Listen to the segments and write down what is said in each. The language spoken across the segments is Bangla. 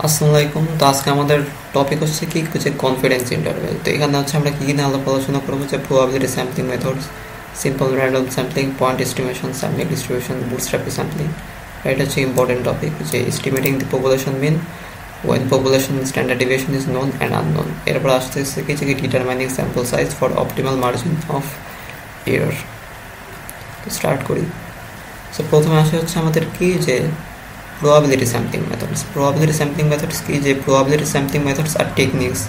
আসসালামু আলাইকুম। তো আজকে আমাদের টপিক হচ্ছে কি যে কনফিডেন্স ইন্টারভ্যাল। তো এখানে হচ্ছে আমরা কি নিয়ে আলোচনা করবো, যে probability sampling methods, simple random sampling, point estimation, sampling distribution, bootstrap sampling. এটা হচ্ছে ইম্পর্টেন্ট টপিক, যে estimating the population mean when population standard deviation is known and unknown. এরপর আসতেছে কি যে determining sample size for optimal margin of error. তো স্টার্ট করি। সো প্রথমে আসে হচ্ছে আমাদের কি যে probability sampling methods. Probability sampling methods কি যে probability sampling methods are techniques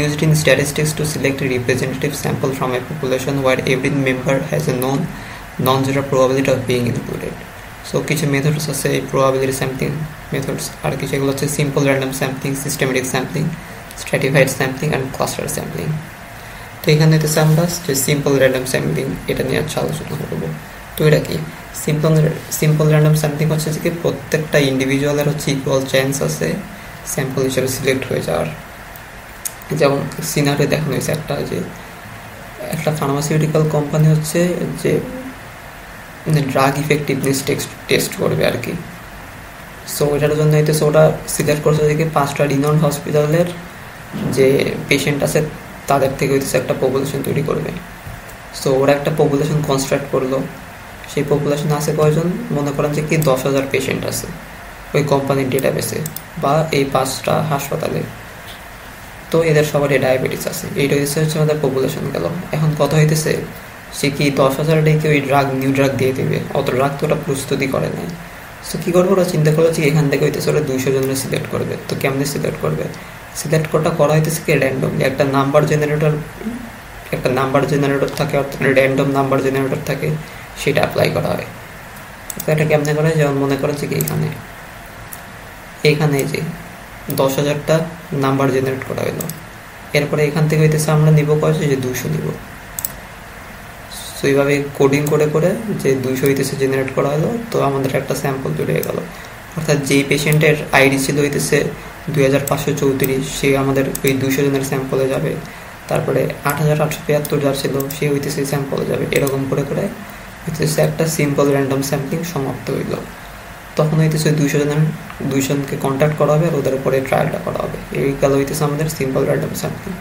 used in statistics to select a representative sample from a population where every member has a known non-zero probability of being included. So কিছু মেথডস আছে এই probability sampling methods, আর কিছু এগুলো হচ্ছে simple random sampling, systematic sampling, stratified sampling and cluster sampling. তো এখানে হচ্ছে আমরা যে সিম্পল র্যান্ডম স্যাম্পলিং এটা নিয়ে আজকে আলোচনা করবো। তো এটা কি সিম্পল র্যান্ডম স্যাম্পলিং হচ্ছে যে প্রত্যেকটা ইন্ডিভিজুয়ালের হচ্ছে ইকুয়াল চান্স আছে স্যাম্পল হিসেবে সিলেক্ট হয়ে যাওয়ার। যেমন সিনারিও দেখানো হয়েছে একটা ফার্মাসিউটিক্যাল কোম্পানি হচ্ছে যে ড্রাগ ইফেক্টিভনেস টেস্ট করবে আর কি। সো ওটার জন্য হইতেছে ওটা সিলেক্ট করছে যে 5টা রিনাউন্ড হসপিটালের যে পেশেন্ট আছে তাদের থেকে হইতেছে একটা পপুলেশন তৈরি করবে। সো ওরা একটা পপুলেশন কনস্ট্রাক্ট করলো। সেই পপুলেশন আছে কয়জন, মনে করেন যে কি 10,000 পেশেন্ট আছে ওই কোম্পানির ডেটাবেসে বা এই 5টা হাসপাতালে। তো এদের সবারই ডায়াবেটিস আছে, এইটা হচ্ছে আমাদের পপুলেশন গেল। এখন কথা হইতেছে সে কি 10,000 ডেকে ওই নিউ ড্রাগ দিয়ে দেবে, অত ড্রাগ তো ওটা প্রস্তুতি করে নাই। সো কী করবো, ওরা চিন্তা করলো যে এখান থেকে হইতেছে ওরা 200 জনের সিলেক্ট করবে। তো কেমনে সিলেক্ট করবে, সিলেক্ট করা হইতেছে কি র্যান্ডমলি। একটা নাম্বার জেনারেটর থাকে, অর্থাৎ র্যান্ডম নাম্বার জেনারেটর থাকে, সেটা অ্যাপ্লাই করা হয়। তো এটা কেমনে করা হয়, যেমন মনে করেন যে কি এখানে যে 10,000টা নাম্বার জেনারেট করা হলো। এরপরে এখান থেকে হইতেছে আমরা নিব কয়েছে যে 200 নিব। সো এইভাবে কোডিং করে করে যে 200 হইতেছে জেনারেট করা হলো। তো আমাদের একটা স্যাম্পল তৈরি হয়ে গেল। অর্থাৎ যেই পেশেন্টের আইডি ছিল হইতেছে 2534, সে আমাদের ওই 200 জনের স্যাম্পলে যাবে। তারপরে 8873 যার ছিল সে হইতেছে স্যাম্পলে যাবে। এরকম করে করে হইতেছে একটা সিম্পল র্যান্ডম স্যাম্পলিং সমাপ্ত হইল। তখন হইতেছে 200জনকে কন্ট্যাক্ট করা হবে আর ওদের উপরে ট্রায়ালটা করা হবে। এই গেল হইতেছে আমাদের সিম্পল র্যান্ডম স্যাম্পলিং।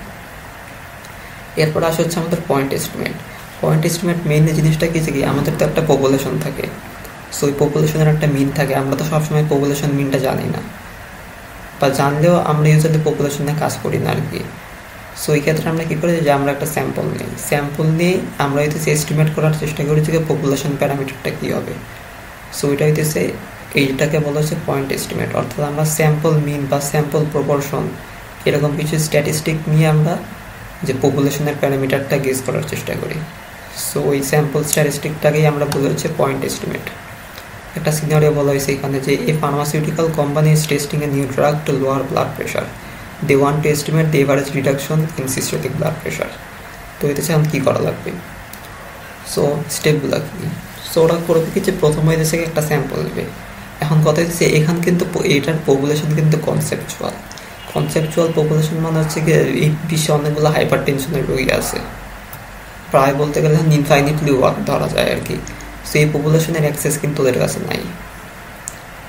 এরপর আসে হচ্ছে আমাদের point estimate. Point estimate main জিনিসটা কি, আমাদের তো একটা পপুলেশন থাকে। সো ওই পপুলেশনের একটা মিন থাকে। আমরা তো সবসময় পপুলেশন মিনটা জানি না, বা জানলেও আমরা ইউজুয়ালি পপুলেশন নিয়ে কাজ করি না আর কি। সো এই ক্ষেত্রে আমরা কী করি, যে আমরা একটা স্যাম্পল নিয়ে আমরা হইতেছে এস্টিমেট করার চেষ্টা করি যে পপুলেশন প্যারামিটারটা কী হবে। সো এটা হইতেছে এইটাকে বলা হচ্ছে পয়েন্ট এস্টিমেট। অর্থাৎ আমরা স্যাম্পল মিন বা স্যাম্পল প্রপোর্শন এরকম কিছু স্ট্যাটিস্টিক নিয়ে আমরা যে পপুলেশনের প্যারামিটারটা গেজ করার চেষ্টা করি। সো ওই স্যাম্পল স্ট্যাটিস্টিকটাকেই আমরা বলা হচ্ছে পয়েন্ট এস্টিমেট। একটা সিনারিও বলা হয়েছে এখানে যে a pharmaceutical company is testing a new drug to lower blood pressure. They want to estimate the average reduction in systemic blood pressure. তো এতে এখন কী করা লাগবে, সো স্টেপগুলো কী। সো ওরা করবে কি, যে প্রথমে হইতেছে একটা স্যাম্পল নেবে। এখন কথা হচ্ছে এখান কিন্তু এটার পপুলেশন কিন্তু কনসেপচুয়াল পপুলেশন মানে হচ্ছে কি এই বিশ্বে অনেকগুলো হাইপার টেনশনের রোগী আছে, প্রায় বলতে গেলে ইনফাইনিটলি ধরা যায় আর কি। সো এই পপুলেশনের অ্যাক্সেস কিন্তু ওদের কাছে নাই।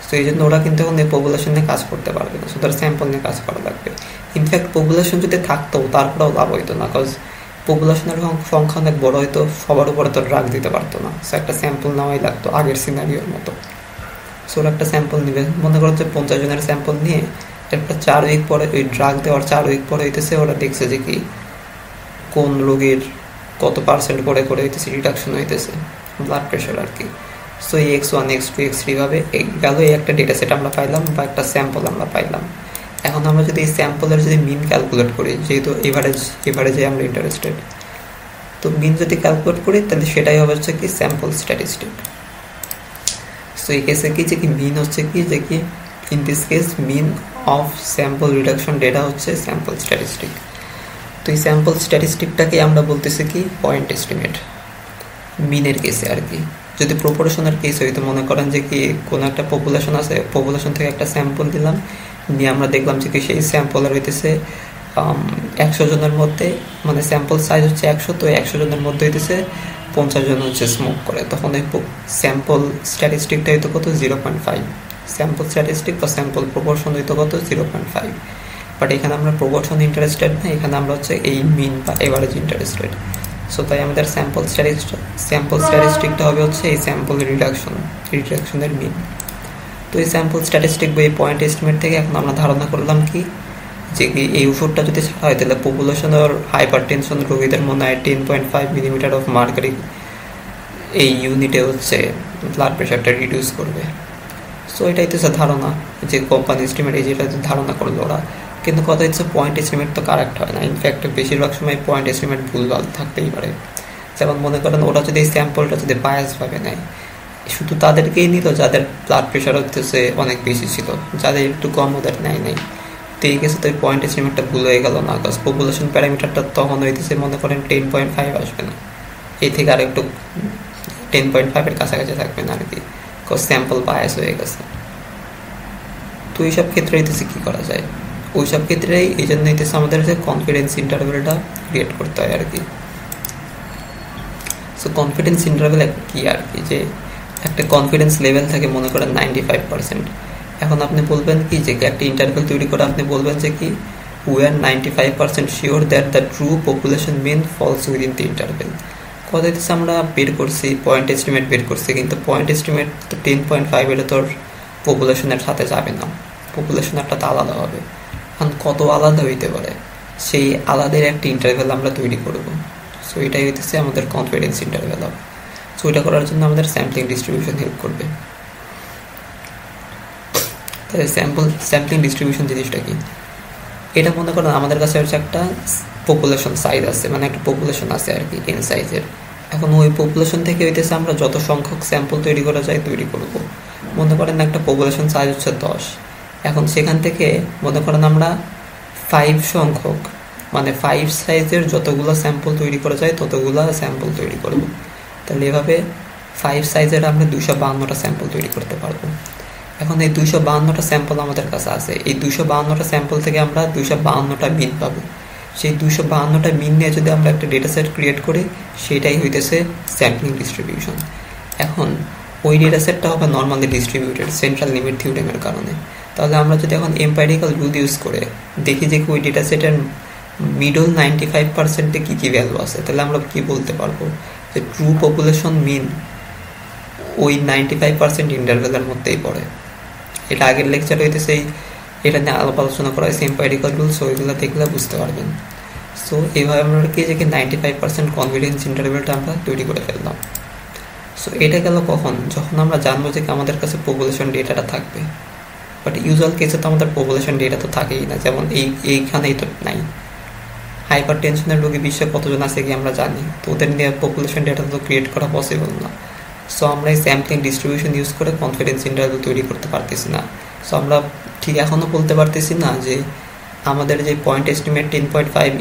সো এই জন্য ওরা কিন্তু এখন এই পপুলেশন নিয়ে কাজ করতে পারবে না। সো তার স্যাম্পল নিয়ে কাজ করা লাগবে। ইনফ্যাক্ট পপুলেশন যদি থাকতো তারপরেও লাভ হইতো না, কজ পপুলেশনের সংখ্যা অনেক বড় হয়তো, সবার উপরে তো ড্রাগ দিতে পারতো না। সো একটা স্যাম্পল নেওয়াই লাগতো আগের সিনারিওর মতো। সো ওরা একটা স্যাম্পল নেবে, মনে করো যে 50 জনের স্যাম্পল নিয়ে একটা 4 উইক পরে ওই ড্রাগ দেওয়ার 4 উইক পরে হইতেছে ওরা দেখছে যে কি কোন রোগীর কত % করে হইতেছে রিডাকশন হইতেছে ব্লাড প্রেশার আর কি। সো এই X1 X2 X3 ভাবে গেল, এই একটা ডেটা সেট আমরা পাইলাম বা একটা স্যাম্পল আমরা পাইলাম। এখন আমরা যদি এই স্যাম্পলের যদি মিন ক্যালকুলেট করি, যেহেতু এভারেজে আমরা ইন্টারেস্টেড, তো মিন যদি ক্যালকুলেট করি তাহলে সেটাই হবে হচ্ছে কি স্যাম্পল স্ট্যাটিস্টিক। সো এই কেসে কি যে কি মিন হচ্ছে কি যে কি in this case mean of sample reduction data হচ্ছে স্যাম্পল স্ট্যাটিস্টিক। তো এই স্যাম্পল স্ট্যাটিস্টিকটাকে আমরা বলতেছি কি পয়েন্ট এস্টিমেট মিনের কেসে আর কি। যদি প্রপোর্শনের কেস হইতো, মনে করেন যে কি কোনো একটা পপুলেশন আছে, পপুলেশন থেকে একটা স্যাম্পল দিলাম, নিয়ে আমরা দেখলাম যে কি সেই স্যাম্পলের হইতেছে 100 জনের মধ্যে, মানে স্যাম্পল সাইজ হচ্ছে 100, তো 100 জনের মধ্যে হইতেছে 50 জন হচ্ছে স্মোক করে, তখন এই স্যাম্পল স্ট্যাটিস্টিকটা হয়তো কত 0.5। স্যাম্পল স্ট্যাটিস্টিক বা স্যাম্পল প্রপোর্শন হইতো কত 0.5, বাট এখানে আমরা প্রপোর্শন ইন্টারেস্টেড না, এখানে আমরা হচ্ছে এই মিন বা এভারেজ ইন্টারেস্টেড। সো তাই আমাদের স্যাম্পল স্ট্যাটিস্টিকটা হবে হচ্ছে এই স্যাম্পল রিডাকশনের মিন। তো এই স্যাম্পল স্ট্যাটিস্টিক বা এই পয়েন্ট এস্টিমেট থেকে এখন আমরা ধারণা করলাম কি যে কি এই ওষুধটা যদি ছাড়া হয় তাহলে পপুলেশন আর হাইপার টেনশন রোগীদের মনে হয় 10.5 মিলিমিটার অফ মার্কারি এই ইউনিটে হচ্ছে ব্লাড প্রেশারটা রিডিউস করবে। সো এটাই তো ধারণা যে কোম্পানি এস্টিমেট এই যেটা ধারণা করলো ওরা, কিন্তু কথা হচ্ছে পয়েন্ট এস্টিমেট তো কারেক্ট হয় না। ইনফ্যাক্ট বেশিরভাগ সময় পয়েন্ট এস্টিমেট ভুলভাল থাকতেই পারে। যেমন মনে করেন ওরা যদি এই স্যাম্পলটা যদি বায়াস ভাবে নেয়, শুধু তাদেরকেই নিল যাদের ব্লাড প্রেশার হচ্ছে অনেক বেশি ছিল, যাদের একটু কম ওদের নেয় নেই। তো এই কেসে তো পয়েন্ট এস্টিমেটটা ভুল হয়ে গেল না, বিকজ পপুলেশন প্যারামিটারটা তখন হইতেছে মনে করেন 10.5 আসবে না, এই থেকে আর একটু 10.5-এর কাছাকাছি থাকবে না আর কি, বিকজ স্যাম্পল বায়াস হয়ে গেছে। তো এইসব ক্ষেত্রে হইতেছে কী করা যায়, ওইসব ক্ষেত্রেই এই জন্য হইতেছে আমাদের যে কনফিডেন্স ইন্টারভ্যালটা ক্রিয়েট করতে হয় আর কি। সো কনফিডেন্স ইন্টারভ্যাল কি আর কি, যে একটা কনফিডেন্স লেভেল থাকে মনে করেন 95%। এখন আপনি বলবেন কি যে একটা ইন্টারভ্যাল তৈরি করে আপনি বলবেন যে কি we are 95% sure that the true population mean falls within the interval. কথা হচ্ছে আমরা বের করছি পয়েন্ট এস্টিমেট বের করছি, কিন্তু পয়েন্ট এস্টিমেট তো 10.5 এটা তোর পপুলেশনের সাথে যাবে না, পপুলেশন একটা তো আলাদা হবে। এখন কত আলাদা হইতে পারে সেই আলাদার একটা ইন্টারভ্যাল আমরা তৈরি করব। সো এটাই হইতেছে আমাদের কনফিডেন্স ইন্টারভ্যাল হবে। সো এটা করার জন্য আমাদের স্যাম্পলিং ডিস্ট্রিবিউশন হেল্প করবে। তাহলে স্যাম্পলিং ডিস্ট্রিবিউশন জিনিসটা কি, এটা মনে করেন আমাদের কাছে হচ্ছে একটা পপুলেশন সাইজ আছে, মানে একটা পপুলেশন আছে আর কি এন সাইজের। এখন ওই পপুলেশন থেকে হইতেছে আমরা যত সংখ্যক স্যাম্পল তৈরি করা যায় তৈরি করব। মনে করেন একটা পপুলেশন সাইজ হচ্ছে 10, এখন সেখান থেকে মনে করেন আমরা 5 সংখ্যক মানে 5 সাইজের যতগুলো স্যাম্পল তৈরি করা যায় ততগুলো স্যাম্পল তৈরি করব। তাহলে এভাবে 5 সাইজের আমরা 252টা স্যাম্পল তৈরি করতে পারবো। এখন এই 252টা স্যাম্পল আমাদের কাছে আছে, এই 252টা স্যাম্পল থেকে আমরা 252টা মিন পাবো। সেই 252টা মিন নিয়ে যদি আমরা একটা ডেটা সেট ক্রিয়েট করি, সেটাই হইতেছে স্যাম্পলিং ডিস্ট্রিবিউশন। এখন ওই ডেটা সেটটা হবে নর্মালি ডিস্ট্রিবিউটেড সেন্ট্রাল লিমিট থিওরেমের কারণে। তাহলে আমরা যদি এখন এম্পাইরিক্যাল রুল ইউজ করে দেখি যে ওই ডেটা সেটের মিডল 95%-এ কী কী ভ্যালু আছে, তাহলে আমরা কি বলতে পারবো যে ট্রু পপুলেশন মিন ওই 95% ইন্টারভ্যালের মধ্যেই পড়ে। এটা আগের লেকচার হইতেছে এটা নিয়ে আলোচনা করা হয়েছে এম্পাইরিক্যাল রুলস, ওইগুলো দেখলে বুঝতে পারবেন। সো এইভাবে আমরা কি যে 95% কনফিডেন্স ইন্টারভ্যালটা আমরা তৈরি করে ফেললাম। সো এটা গেল কখন, যখন আমরা জানবো যে আমাদের কাছে পপুলেশন ডেটাটা থাকবে। বাট ইউজুয়াল কেসে তো আমাদের পপুলেশন ডেটা তো থাকেই না, যেমন এইখানেই তো নাই। হাইপার টেনশনের রোগী বিশ্বে কতজন আছে কি আমরা জানি, তো ওদের নিয়ে পপুলেশন ডেটা তো ক্রিয়েট করা পসিবল না। সো আমরা এই স্যাম্পলিং ডিস্ট্রিবিউশন ইউজ করে কনফিডেন্স ইন্টারভ্যাল তৈরি করতে পারতেছি না। সো আমরা ঠিক এখনও বলতে পারতেছি না যে আমাদের যে point estimate 10.5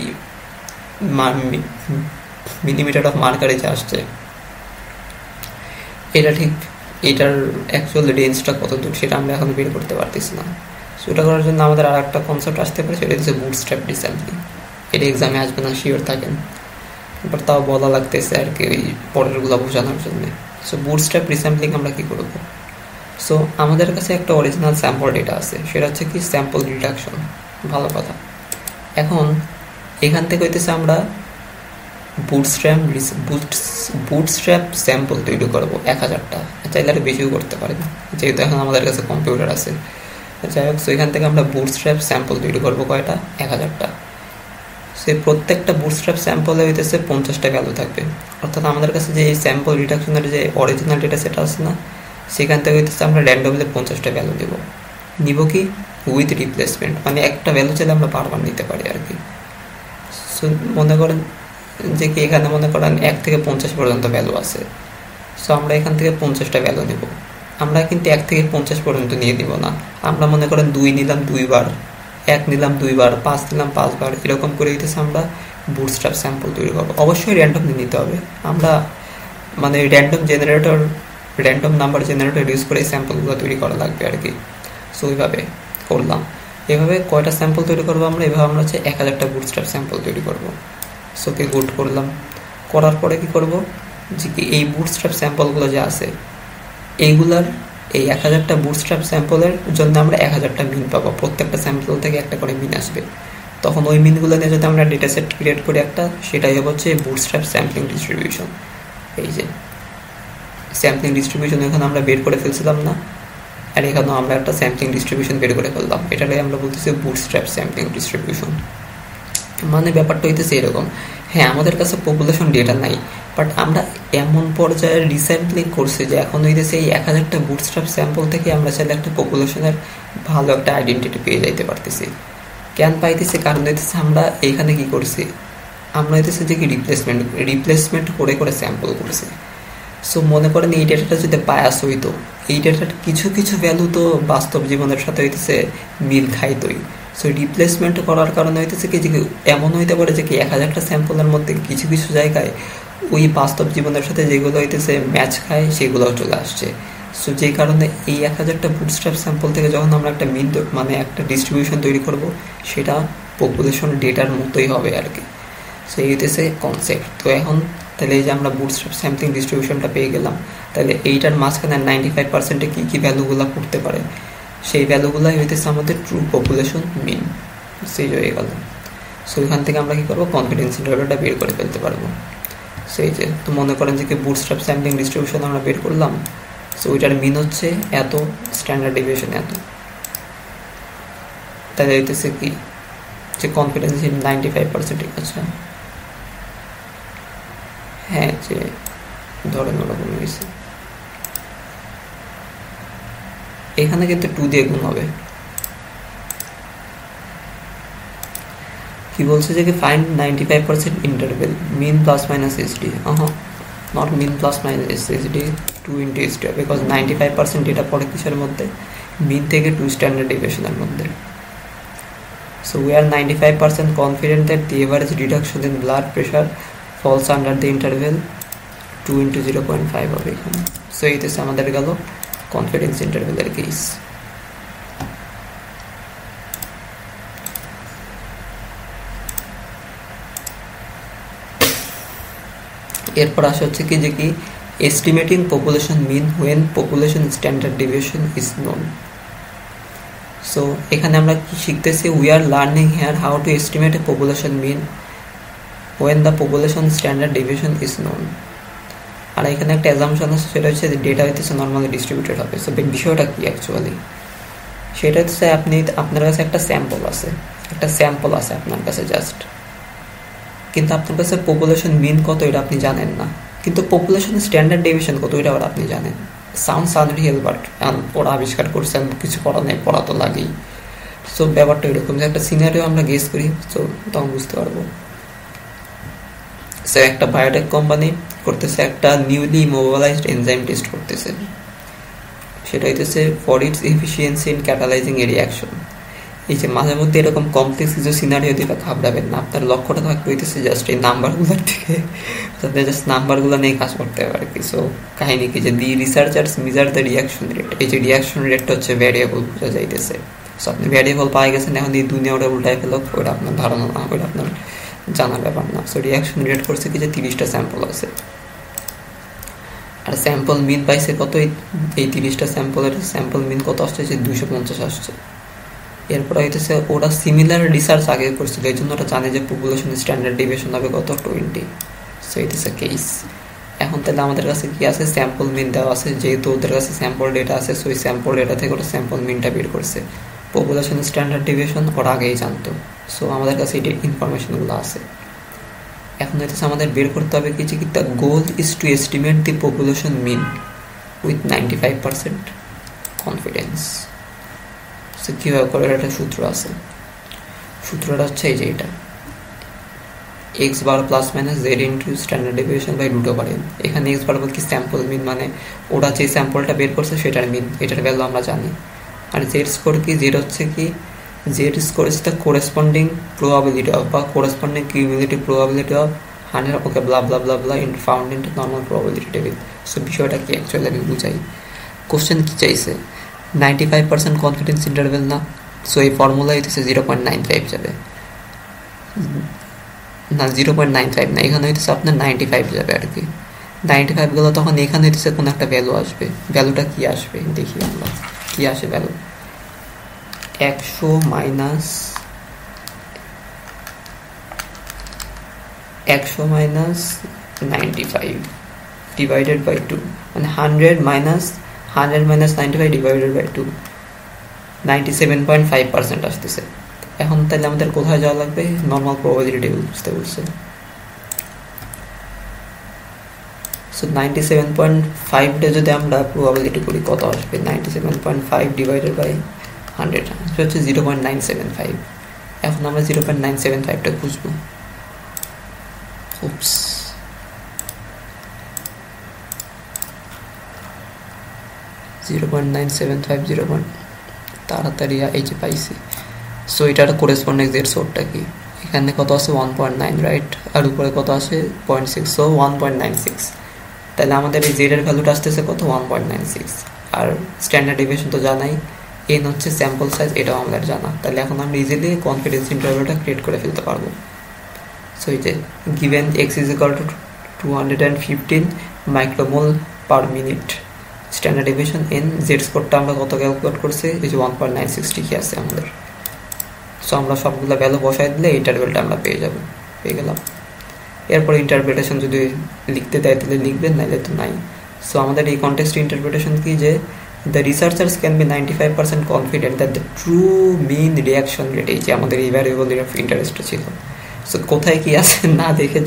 millimetre of mercury যে আসছে, এটা ঠিক এটার অ্যাকচুয়াল রেঞ্জটা কত দূর সেটা আমরা এখন বের করতে পারতেছি না। সো এটা করার জন্য আমাদের আর একটা কনসেপ্ট আসতে পারে, সেটা হচ্ছে বুটস্ট্র্যাপ ডিস্যাম্পলিং। এটা এক্সামে আসবে না শিওর থাকেন, বাট তাও বলা লাগতেছে আর কি ওই পরেরগুলো বোঝানোর জন্য। সো বুটস্ট্র্যাপ ডিস্যাম্পলিং আমরা কী করবো, সো আমাদের কাছে একটা অরিজিনাল স্যাম্পল ডেটা আছে, সেটা হচ্ছে কি স্যাম্পল রিডাকশন। ভালো কথা। এখন এখান থেকে হইতেছে আমরা বুটস্ট্র্যাপ স্যাম্পল তৈরি করবো 1000টা, চাইলে আরও বেশিও করতে পারি, যেহেতু এখন আমাদের কাছে কম্পিউটার আছে। যাই হোক, সো এখান থেকে আমরা বুটস্ট্র্যাপ স্যাম্পল তৈরি করবো কয়টা, 1000টা। সে প্রত্যেকটা বুটস্ট্র্যাপ স্যাম্পলে হইতেছে 50টা ভ্যালু থাকবে। অর্থাৎ আমাদের কাছে যে এই স্যাম্পল রিডাকশনের যে অরিজিনাল ডেটা সেটা আছে না, সেখান থেকে হইতেছে আমরা র্যান্ডমলি 50টা ভ্যালু নিব কি উইথ রিপ্লেসমেন্ট, মানে একটা ভ্যালু চাইলে আমরা বারবার নিতে পারি আর কি। সো মনে করেন যে কি এখানে মনে করেন 1 থেকে 50 পর্যন্ত ভ্যালু আছে। সো আমরা এখান থেকে 50টা ভ্যালু নেব। আমরা কিন্তু 1 থেকে 50 পর্যন্ত নিয়ে দিব না, আমরা মনে করেন 2 নিলাম 2 বার, 1 নিলাম 2 বার, 5 নিলাম 5 বার, এরকম করে দিতেছে আমরা বুটস্ট্র্যাপ স্যাম্পল তৈরি করবো। অবশ্যই র্যান্ডমলি নিতে হবে, আমরা মানে র্যান্ডম নাম্বার জেনারেটর ইউজ করে স্যাম্পলগুলো তৈরি করা লাগবে আর কি। সো ওইভাবে করলাম। এভাবে কয়টা স্যাম্পল তৈরি করবো আমরা, এভাবে আমরা হচ্ছে 1000টা বুটস্ট্র্যাপ স্যাম্পল তৈরি করবো। সো কে গুড করলাম। করার পরে কি করব, যে কি এই বুটস্ট্র্যাপ স্যাম্পলগুলো যে আছে এই 1000টা বুটস্ট্র্যাপ স্যাম্পলের জন্য আমরা 1000টা মিন পাবো, প্রত্যেকটা স্যাম্পল থেকে একটা করে মিন আসবে। তখন ওই মিনগুলো নিয়ে যদি আমরা ডেটা সেট ক্রিয়েট করি একটা, সেটাই হচ্ছে বুটস্ট্র্যাপ স্যাম্পলিং ডিস্ট্রিবিউশন। এই যে স্যাম্পলিং ডিস্ট্রিবিউশন এখানে আমরা বের করে ফেলছিলাম না, আর এখানেও আমরা একটা স্যাম্পলিং ডিস্ট্রিবিউশন বের করে ফেললাম, এটাই আমরা বলতেছি বুটস্ট্র্যাপ স্যাম্পলিং ডিস্ট্রিবিউশন। মানে ব্যাপারটা হইতেছে এরকম, হ্যাঁ আমাদের কাছে পপুলেশন ডেটা নাই, বাট আমরা এমন পর্যায়ে রিস্যাম্পলিং করছি যে এখন হইতেছে এই 1000টা বুটস্ট্র্যাপ স্যাম্পল থেকে আমরা চাইলে একটা পপুলেশনের ভালো একটা আইডেন্টিটি পেয়ে যাইতে পারতেছি। কেন পাইতেছি? কারণ হইতেছে আমরা এইখানে কি করছি, আমরা হইতেছে যে কি রিপ্লেসমেন্ট করে করে স্যাম্পল করছি। সো মনে করেন এই ডেটাটা যদি বায়াস হইতো, এই ডেটার কিছু কিছু ভ্যালু তো বাস্তব জীবনের সাথে হইতেছে মিল খাইতোই। সো রিপ্লেসমেন্ট করার কারণে হইতেছে কি যে এমন হইতে পারে যে কি 1000টা স্যাম্পলের মধ্যে কিছু কিছু জায়গায় ওই বাস্তব জীবনের সাথে যেগুলো হইতেছে ম্যাচ খায় সেগুলোও চলে আসছে। সো যেই কারণে এই 1000টা বুটস্ট্র্যাপ স্যাম্পল থেকে যখন আমরা একটা মিন মানে একটা ডিস্ট্রিবিউশন তৈরি করব, সেটা পপুলেশন ডেটার মতোই হবে আর কি। সো এই হইতেছে কনসেপ্ট। তো এখন তাহলে এই যে আমরা বুটস্ট্র্যাপ স্যাম্পলিং ডিস্ট্রিবিউশনটা পেয়ে গেলাম, তাহলে এইটার মাঝখানে 95%-এ কী কী ভ্যালুগুলো পড়তে পারে, সেই ভ্যালুগুলাই হইতেছে আমাদের ট্রু পপুলেশন মিন। সেই হয়ে গেল। সো এখান থেকে আমরা কী করবো, কনফিডেন্স ইন্টারভ্যালটা বের করে ফেলতে পারবো। সেই যে তো মনে করেন যে কি বুটস্ট্র্যাপ স্যাম্পলিং ডিস্ট্রিবিউশন আমরা বের করলাম, সো ওইটার মিন হচ্ছে এত, স্ট্যান্ডার্ড ডেভিয়েশন এত, তাহলে হইতেছে কি যে কনফিডেন্স 95%। ঠিক আছে, হ্যাঁ যে ধরেন ওরকম হয়েছে, এখানে কিন্তু 2 দিয়ে গুণ হবে। কি বলছে যে কি find 95% interval mean plus minus SD. Not mean plus minus SD, 2 into SD, because 95% data পড়ে কিসের মধ্যে, মিন থেকে 2 স্ট্যান্ডার্ড ডেভিয়েশনের মধ্যে। So we are 95% confident that the average reduction in blood pressure falls under the interval 2 into 0.5 হবে এখানে। সো এইটাছে আমাদের গেল কনফিডেন্স ইন্টারভেলের কেস। এরপর আসা হচ্ছে কি যে কি estimating population mean when population standard deviation is known. So এখানে আমরা কি শিখতেছি, we are learning here how to estimate a population mean when the population standard deviation is known. আর এখানে একটা অ্যাজাম্পশন আছে, সেটা হচ্ছে যে ডেটা হইতেছে নর্মালি ডিস্ট্রিবিউটেড হবে। সো বিষয়টা কি অ্যাকচুয়ালি, সেটা হচ্ছে আপনার কাছে একটা স্যাম্পল আছে আপনার কাছে জাস্ট, কিন্তু আপনার কাছে পপুলেশন মিন কত এটা আপনি জানেন না, কিন্তু পপুলেশন স্ট্যান্ডার্ড ডেভিয়েশন কত এটা আবার আপনি জানেন। সাউন্ডস আনরিয়েল, বাট ওরা আবিষ্কার করছেন, কিছু করা নেই, পড়া তো লাগেই। সো ব্যাপারটা এরকম যে একটা সিনারিও আমরা গেস করি, সো তখন বুঝতে পারবো। সো একটা বায়োটেক কোম্পানি করতেছে একটা নিউলি মোবিলাইজড এনজাইম টেস্ট করতেছে, সেটা হইতেছে for its efficiency in catalysing a reaction. এই যে মাঝে মধ্যে এরকম কমপ্লেক্স কিছু সিনারিও দিলে ঘাবড়াবেন না, আপনার লক্ষ্যটা থাকবে হইতেছে জাস্ট এই নাম্বারগুলোর থেকে, যাতে জাস্ট নাম্বারগুলো নিয়ে কাজ করতে পারে। সো কাহিনী কি যে the researchers measure the reaction rate, এই যে রিয়াকশন রেটটা হচ্ছে ভ্যারিয়েবল বোঝা যাইতেছে। সো আপনি ভ্যারিয়েবল পাই গেছেন, এখন এই দুনিয়া ওটা উল্টাই ফেলো, ওটা আপনার ধারণা না, ওটা আপনার জানার ব্যাপার না। সো রিয়াকশন রেট করছে কি যে 30টা স্যাম্পল আছে, আর স্যাম্পল মিন পাইছে কত, এই 30টা স্যাম্পলের স্যাম্পল মিন কত আসছে, যে 250 আসছে। এরপর হইতেছে ওরা সিমিলার রিসার্চ আগে করছিল, এই জন্য ওরা জানে যে পপুলেশন স্ট্যান্ডার্ড ডেভিয়েশন হবে কত, 20। So it's a case. এখন তাহলে আমাদের কাছে কি আছে, স্যাম্পল মিন দেওয়া আছে, যেহেতু ওদের কাছে স্যাম্পল ডেটা আছে, সো ওই স্যাম্পল ডেটা থেকে ওরা স্যাম্পল মিনটা বের করছে। পপুলেশন স্ট্যান্ডার্ড ডেভিয়েশন ওরা আগেই জানতো, সো আমাদের কাছে এই ইনফরমেশনগুলো আছে। এখন হইতেছে আমাদের বের করতে হবে কি যে the goal is to estimate the population mean with 95% confidence. So কীভাবে করে, একটা সূত্র আছে, সূত্রটা হচ্ছে এই যে এটা x bar plus minus z into standard deviation by root over n. এখানে এক্স বার কি স্যাম্পল মিন, মানে ওরা যে স্যাম্পলটা বের করছে সেটার মিন, এটার ভ্যালু আমরা জানি। আর জেড স্কোর কি, জেড হচ্ছে কি, Z score is the corresponding probability of বা corresponding cumulative probability of 100 okay blah blah blah blah in found in normal probability table. So বিষয়টা কি অ্যাকচুয়ালি আমি বুঝাই। কোশ্চেন কি চাইছে, 95% কনফিডেন্স ইন্টারভেল না, সো এই ফর্মুলা হইতেছে 0.95 যাবে না, 0.95 না, এখানে হইতেছে আপনার 95 যাবে আর কি। 95 গেল, তখন এখানে হইতেছে কোন একটা ভ্যালু আসবে। ভ্যালুটা কি আসবে দেখি আমরা, কি আসে ভ্যালু। 100 মাইনাস 95 ডিভাইডেড বাই 2, মানে 100 মাইনাস 95 ডিভাইডেড বাই 2, 97.5% আসতেছে। এখন তাহলে আমাদের কোথায় যাওয়া লাগবে? নর্মাল প্রবাবিলিটি বুঝতে বলছে। সো 97.5 যদি আমরা প্রবাবিলিটি করি কত আসবে? 97.5 ডিভাইডেড বাই 100 হচ্ছে 0.975। এখন আমরা 0.975টা খুঁজবো। উপস, 0.975 তাড়াতাড়ি এই যে পাইছি। সো এটার করেসপন্ডিং জেড সোরটা কি? এখানে কত আছে? 1.9, রাইট? আর উপরে কত আছে? 0.6, সো 1.96। তাহলে আমাদের এই জেড এর ভ্যালুটা আসতেছে কত? 1.96। আর স্ট্যান্ডার্ড ডেভিয়েশন তো জানাই, এন হচ্ছে স্যাম্পল সাইজ, এটাও আমাদের জানা। তাহলে এখন আমরা ইজিলি কনফিডেন্স ইন্টারভ্যালটা ক্রিয়েট করে ফেলতে পারবো। সো এই যে given X is equal to 215 micromole per minute, standard deviation N, Z স্কোরটা আমরা কত ক্যালকুলেট করছি? এই যে 1.96 ঠিকই আছে আমাদের। সো আমরা সবগুলো ভ্যালু বসাই দিলে ইন্টারভ্যালটা আমরা পেয়ে গেলাম। এরপর ইন্টারপ্রিটেশন যদি লিখতে দেয় তাহলে লিখবেন, নাইলে তো নাই। সো আমাদের এই কনটেক্সট ইন্টারপ্রিটেশন কি? যে the researchers can be 95% confident that the true mean reaction rate, এই যে আমাদের এই ভ্যারিয়েবল অফ ইন্টারেস্ট ছিল। সো কোথায় কি আছে না দেখে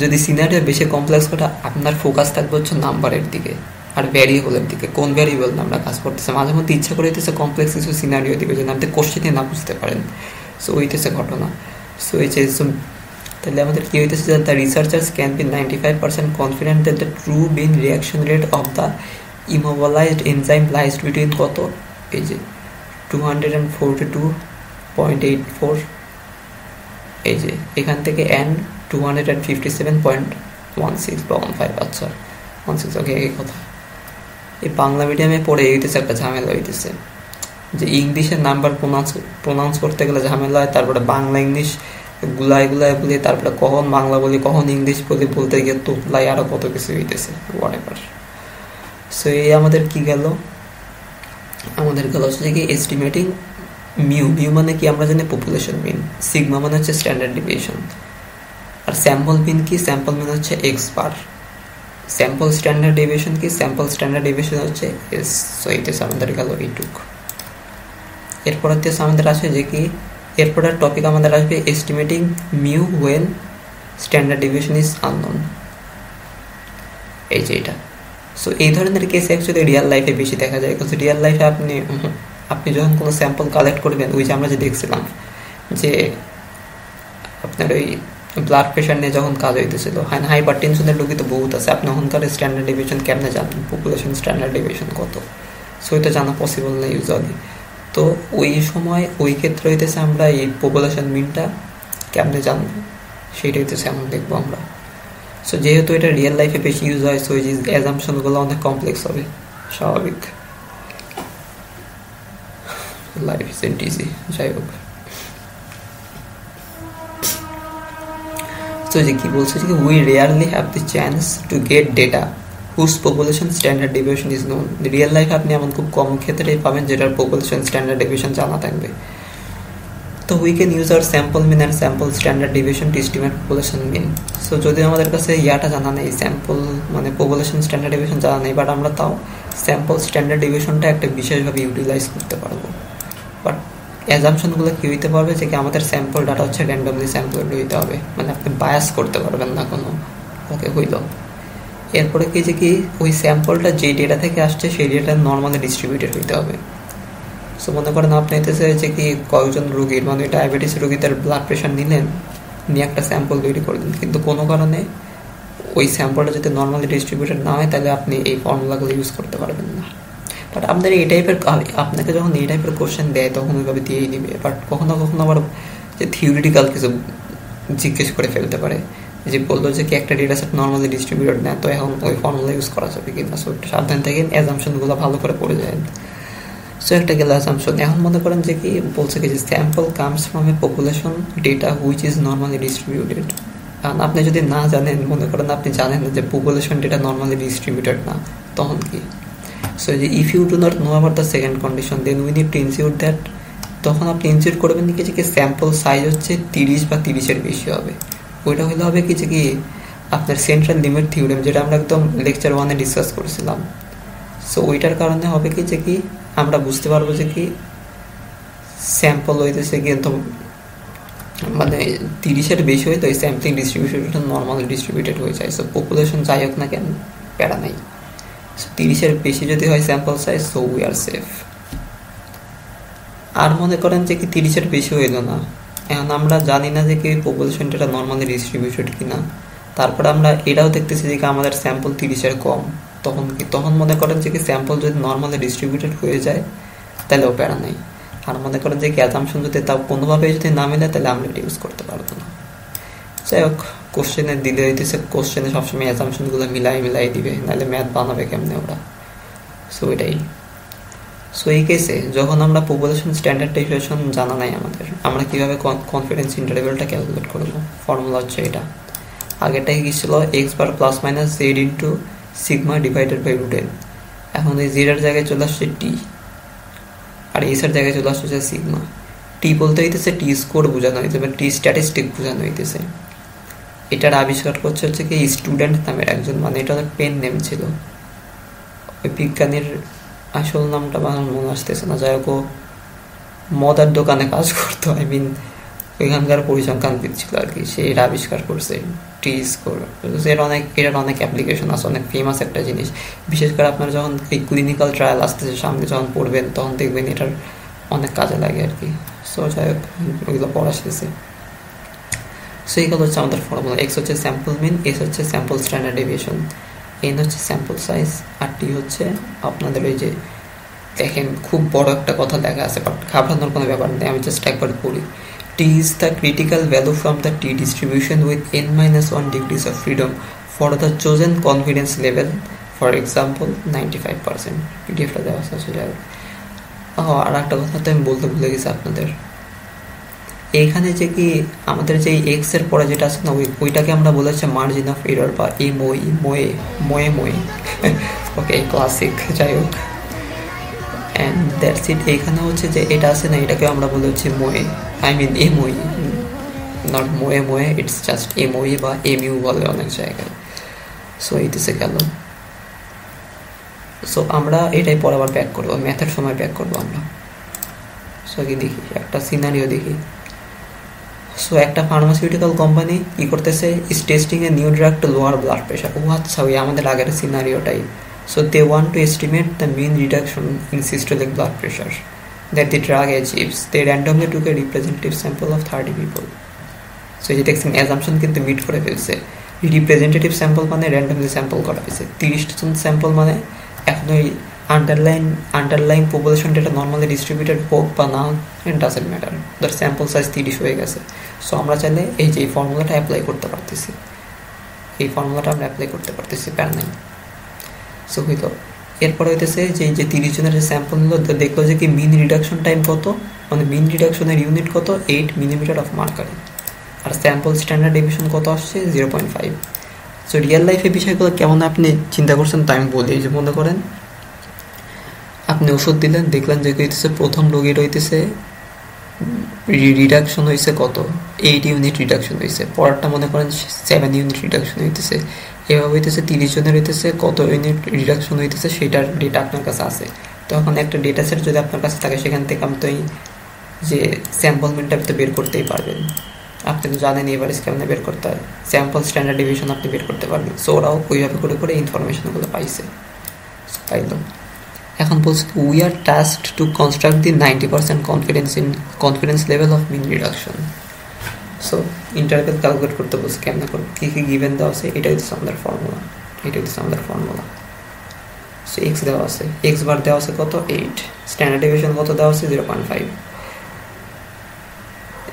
যদি সিনারিও বেশি কমপ্লেক্স করা, আপনার ফোকাস থাকবে হচ্ছে নাম্বারের দিকে আর ভ্যারিয়েবলের দিকে, কোন ভ্যারিয়েবল আমরা কাজ করতেছে। মাঝে মধ্যে ইচ্ছা করে দিতেছে কমপ্লেক্স কিছু সিনারিও দিকে যেন আপনি কোশ্চেনে না বুঝতে পারেন। সো ওইতেছে ঘটনা। সো এই যে তাহলে আমাদের কি হইতেছে? The researchers can be 95% confident that the true mean reaction rate of the immobilised enzyme lies between কত? এই যে 242.84, এই যে এখান থেকে এন্ড 257.16 বা 15। আচ্ছা 16, ওকে। এই কথা এই বাংলা মিডিয়ামে পড়ে হইতেছে একটা ঝামেলা হইতেছে, যে ইংলিশের নাম্বার প্রোনাউন্স করতে গেলে ঝামেলা হয়, তারপরে বাংলা ইংলিশ গুলায় বলি, তারপরে কখন বাংলা বলি কখন ইংলিশ বলতে গিয়ে তোতলাই আরো কত কিছু হইতেছে, হোয়াটএভার। সো এই আমাদের কি গেল? আমাদের গেল হচ্ছে কি এস্টিমেটিং মিউ মানে কি আমরা জানি পপুলেশন মিন, সিগমা মানে হচ্ছে স্ট্যান্ডার্ড ডেভিয়েশন, আর স্যাম্পল মিন কি? স্যাম্পল মিন হচ্ছে x bar. Sample standard deviation কি? স্যাম্পল স্ট্যান্ডার্ড ডেভিয়েশন হচ্ছে এস। সো এইটাছে আমাদের গেল এইটুক। এরপর হচ্ছে আমাদের আসে যে কি, এরপরের টপিক আমাদের আসবে estimating mu when standard deviation is unknown, এই যে এটা। সো এই ধরনের কেস অ্যাকচুয়ালি রিয়েল লাইফে বেশি দেখা যায়, কারণ রিয়েল লাইফে আপনি যখন কোনো স্যাম্পল কালেক্ট করবেন, ওই যে আমরা যে দেখছিলাম যে আপনার ওই ব্লাড প্রেশার নিয়ে যখন কাজ হইতেছিল, হাইপার টেনশনের রোগী তো বহুত আছে, আপনি ওখানকার স্ট্যান্ডার্ড ডেভিয়েশন কেমনে জানেন? পপুলেশন স্ট্যান্ডার্ড ডেভিয়েশন কত? সো এটা জানা পসিবল না ইউজুয়ালি। তো ওই সময় ওই ক্ষেত্রে হইতেছে আমরা এই পপুলেশন মিনটা কেমনে জানবো, সেইটা হইতেছে এমন দেখবো আমরা। সো যেহেতু এটা রিয়েল লাইফে বেশি ইউজ হয়, সো এই অ্যাজাম্পশনগুলো অনেক কমপ্লেক্স হবে, স্বাভাবিক। লাইফ ইজন্ট ইজি, যাই হোক। সো যে কি বলছে যে we rarely have the chance to get data whose population standard deviation is known. Real লাইফে আপনি এমন খুব কম ক্ষেত্রেই পাবেন যেটার পপুলেশন স্ট্যান্ডার্ড ডেভিয়েশন জানা থাকবে। তো we can use our sample mean and sample standard deviation to estimate population mean. So যদি আমাদের কাছে ইয়াটা জানা নেই, স্যাম্পল মানে পপুলেশন স্ট্যান্ডার্ড ডেভিয়েশন জানা নেই, বাট আমরা তাও স্যাম্পল স্ট্যান্ডার্ড ডেভিয়েশনটা একটা বিশেষভাবে ইউটিলাইজ করতে পারবো। বাট অ্যাজাম্পশনগুলো কি হইতে পারবে যে কি আমাদের স্যাম্পল ডাটা হচ্ছে র্যান্ডমলি স্যাম্পল হইতে হবে, মানে আপনি বায়াস করতে পারবেন না কোনো। ওকে, হইল। এরপরে কি যে কি ওই স্যাম্পলটা যে ডেটা থেকে আসছে সেই ডেটা নর্মালি ডিস্ট্রিবিউটেড হইতে হবে। সো মনে করেন আপনি এতেছে যে কি কয়েকজন রোগীর মানে ডায়াবেটিস রোগী তার ব্লাড প্রেশার নিলেন, নিয়ে একটা স্যাম্পল তৈরি করলেন, কিন্তু কোনো কারণে ওই স্যাম্পলটা যদি নর্মালি ডিস্ট্রিবিউটেড না হয় তাহলে আপনি এই ফর্মুলাগুলো ইউজ করতে পারবেন না। বাট আপনার এই টাইপের আপনাকে যখন এই টাইপের কোশ্চেন দেয় তখন ওইভাবে দিয়েই দিবে। বাট কখনো কখনো আবার যে থিওরিটিক্যাল কিছু জিজ্ঞেস করে ফেলতে পারে, যে বললো যে কি একটা ডেটা সেট নর্মালি ডিস্ট্রিবিউটেড না, তো এখন ওই ফর্মুলা ইউজ করা যাবে কিনা। সো একটু সাবধান থাকেন, অ্যাজাম্পশনগুলো ভালো করে পড়ে যায়। সো একটা গেল অ্যাজাম্পশন। এখন মনে করেন যে কি বলছে কি যে sample comes from a population data which is normally distributed. কারণ আপনি যদি না জানেন, মনে করেন আপনি জানেন না যে পপুলেশন ডেটা নর্মালি ডিস্ট্রিবিউটেড না, তখন কি? সো যে if you do not know about the second condition then we need to ensure that, তখন আপনি ইনসিউর করবেন কি যে স্যাম্পল সাইজ হচ্ছে 30 বা 30-এর বেশি হবে। ওইটা হলে হবে কি যে কি আপনার সেন্ট্রাল লিমিট থিওরেম, যেটা আমরা একদম লেকচার 1-এ ডিসকাস করেছিলাম। সো ওইটার কারণে হবে কি যে কি আমরা বুঝতে পারবো যে কি স্যাম্পল হইতেছে কিন্তু মানে 30-এর বেশি হইলে ওই স্যাম্পলিং ডিস্ট্রিবিউশনটা নর্মালি ডিস্ট্রিবিউটেড হয়ে যায়। সো পপুলেশন যাই হোক না কেন, প্যারা নেই। সো 30-এর বেশি যদি হয় sample size, so we are safe. আর মনে করেন যে কি 30-এর বেশি হইল না, এখন আমরা জানি না যে কি পপুলেশনটা নর্মালি ডিস্ট্রিবিউটেড কিনা, তারপরে আমরা এটাও দেখতেছি যে আমাদের স্যাম্পল 30-এর কম, তখন কি? তখন মনে করেন যে কি স্যাম্পল যদি নর্মালি ডিস্ট্রিবিউটেড হয়ে যায় তাহলেও প্যারা নেই। আর মনে করেন যে কি অ্যাজাম্পশন যদি তা কোনোভাবে যদি না মিলে তাহলে আমরা এটা ইউজ করতে পারবো না। যাই হোক, কোশ্চেনে দিলে হইতেছে কোশ্চেনে সবসময় অ্যাজাম্পশনগুলো মিলাই দিবে, নাহলে ম্যাথ বানাবে কেমনে ওরা। সো এটাই। সো এই কেসে যখন আমরা পপুলেশন স্ট্যান্ডার্ডাইজেশন জানা নাই আমাদের, আমরা কীভাবে কনফিডেন্স ইন্টারভ্যালটা ক্যালকুলেট করবো? ফর্মুলা হচ্ছে এটা। আগেরটাই কি ছিল? X bar plus minus z into sigma divided by root n. এখন এই জেডের জায়গায় চলে আসছে টি, আর এসের জায়গায় চলে আসছে সিগমা। টি বলতে হইতেছে টি স্কোর বোঝানো হইতেছে বা টি স্ট্যাটিস্টিক বোঝানো হইতেছে। এটার আবিষ্কার করছে হচ্ছে কি স্টুডেন্ট নামের একজন, মানে এটা পেন নেম ছিল। ওই বিজ্ঞানীর আসল নামটা আমার মনে আসতেছে না। যাই হোক, মদার দোকানে কাজ করতো, আই মিন ওইখানকার পরিসংখ্যানবিদ ছিল আর কি। সে এটা আবিষ্কার করছে টি স্কোর। এটার অনেক অ্যাপ্লিকেশন আছে, অনেক ফেমাস একটা জিনিস। বিশেষ করে আপনার যখন এই ক্লিনিক্যাল ট্রায়াল আসতেছে সামনে, যখন পড়বেন তখন দেখবেন এটার অনেক কাজে লাগে আর কি। সো যাই হোক, ওইগুলো পড়া শিখেছে। সো এইগুলো হচ্ছে আমাদের ফর্মুলা। এক্স হচ্ছে স্যাম্পল মিন, এস হচ্ছে স্যাম্পল স্ট্যান্ডার্ড ডেভিয়েশন, এন হচ্ছে স্যাম্পল সাইজ, আর টি হচ্ছে আপনাদের ওই যে দেখেন খুব বড় একটা কথা দেখা আছে, বাট ঘাবড়ানোর কোনো ব্যাপার নেই, আমি জাস্ট একবার বলি। T is the critical value from the T distribution with n-1 degrees of freedom for the chosen confidence level, for example 95%. পিডিএফটা দেওয়া আছে। আর একটা কথা তো আমি বলতে ভুলে গেছি আপনাদের, এইখানে যে কি আমাদের যে এক্স এর পরে যেটা আছে না, ওইটাকে আমরা বলেছি মার্জিন অফ এরর বা মোয়ে ওকে, ক্লাসিক। যাই হোক, অ্যান্ড দ্যাটস ইট। এইখানে হচ্ছে যে এটা আছে না, এটাকে আমরা বলে হচ্ছে moe, I mean MOE, not moe, it's just MOE বা এমইউ বলে অনেক জায়গায়। সো এইটিসে গেল। সো আমরা এটাই পর আবার ব্যাক করবো, ম্যাথের সময় ব্যাক করবো আমরা। সো কি দেখি একটা সিনারিও দেখি। সো একটা ফার্মাসিউটিক্যাল কোম্পানি কি করতেছে, is testing a new drug to lower blood pressure. ও আচ্ছা, ওই আমাদের আগের সিনারিওটাই। So they want to estimate the mean reduction in systolic blood pressure that the drug achieves. They randomly took a representative sample of 30 people. So এই যে দেখছেন অ্যাজাম্পশন কিন্তু মিট করে ফেলছে। রিপ্রেজেন্টেটিভ স্যাম্পল মানে র্যান্ডমলি স্যাম্পল করা হয়েছে। 30 জন স্যাম্পল মানে এখন ওই underline population data normally distributed হোক বা না হোক, ইট ডাজন্ট ম্যাটার। ধর স্যাম্পল সাইজ 30 হয়ে গেছে। সো আমরা চাইলে এই যে ফর্মুলাটা অ্যাপ্লাই করতে পারতেছি, প্যার নাই। সো হইতো এরপরে হইতেছে যে 30 জনের যে স্যাম্পল হলো, দেখলো যে কি মিন রিডাকশন টাইম কত, মানে মিন রিডাকশনের ইউনিট কত, 8 মিলিমিটার অফ মার্কারি। আর স্যাম্পল স্ট্যান্ডার্ড ডেভিয়েশন কত আসছে, 0.5। সো রিয়েল লাইফে বিষয়গুলো কেমন আপনি চিন্তা করছেন তা আমি বলি। যে মনে করেন আপনি ওষুধ দিলেন, দেখলেন যে হইতেছে প্রথম রোগীর হইতেছে রিডাকশন হয়েছে কত, 8 ইউনিট রিডাকশন হয়েছে। পরেরটা মনে করেন 7 ইউনিট রিডাকশন হইতেছে। এভাবে হইতেছে 30 জনের হইতেছে কত ইউনিট রিডাকশন হইতেছে সেটার ডেটা আপনার কাছে আছে। তখন একটা ডেটা সেট যদি আপনার কাছে থাকে, সেখান থেকে আপনি তো এই যে স্যাম্পল মিনটা আপনি তো বের করতেই পারবেন। আপনি তো জানেন এভারেজ কেমন বের করতে হয়, স্যাম্পল স্ট্যান্ডার্ড ডেভিয়েশন আপনি বের করতে পারবেন। সো ওরাও ওইভাবে করে ইনফরমেশনগুলো পাইছে, পাইল। এখন বলছি we are tasked to construct the 90% confidence level of mean reduction. So interval calculate করতে বলছে, কেমন করবো, কী কী গিভেন দেওয়া আছে, এটাই হচ্ছে আমাদের ফর্মুলা। সো এক্স দেওয়া আছে, এক্স বার দেওয়া আছে কত, 8, স্ট্যান্ডার্ড ডেভিয়েশন কত দেওয়া আছে, 0.5।